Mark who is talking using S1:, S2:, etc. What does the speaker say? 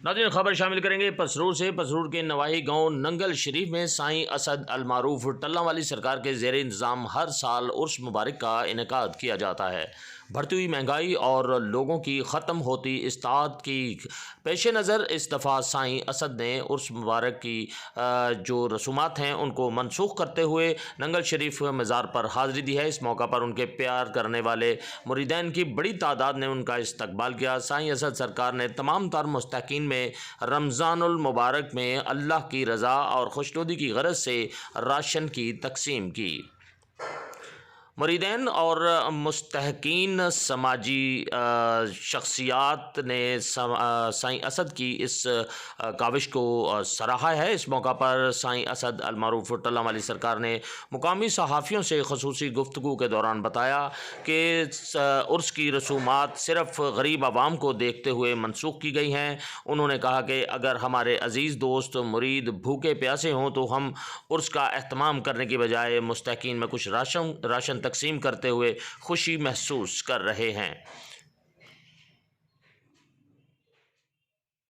S1: नाज़रीन, खबर शामिल करेंगे पसरूर से। पसरूर के नवाही गांव नंगल शरीफ में साईं असद अलमारूफ टल्ला वाली सरकार के ज़ेर इंतज़ाम हर साल उर्स मुबारक का इनेकाद किया जाता है। बढ़ती हुई महंगाई और लोगों की ख़त्म होती इस्तात की पेश नज़र इस दफ़ा साईं असद ने उर्स मुबारक की जो रसूमात हैं उनको मनसूख करते हुए नंगल शरीफ मज़ार पर हाज़िरी दी है। इस मौका पर उनके प्यार करने वाले मुरीदैन की बड़ी तादाद ने उनका इस्तकबाल किया। साईं असद सरकार ने तमाम तर मुस्तकीन में रमज़ानुल मुबारक में अल्लाह की रज़ा और खुशनुदी की गरज से राशन की तकसीम की। मुरीदैन और मुस्तहकीन समाजी शख्सियात ने साईं असद की इस काविश को सराहा है। इस मौका पर साईं असद अलमारूफ टल्ला वाली सरकार ने मुकामी सहाफ़ियों से ख़ुसूसी गुफ्तगू के दौरान बताया कि उर्स की रसूमात सिर्फ़ गरीब आवाम को देखते हुए मनसूख की गई हैं। उन्होंने कहा कि अगर हमारे अज़ीज़ दोस्त मुरीद भूखे प्यासे हों तो हम उर्स का एहतमाम करने की बजाय मुस्तहकीन में कुछ राशन तकसीम करते हुए खुशी महसूस कर रहे हैं।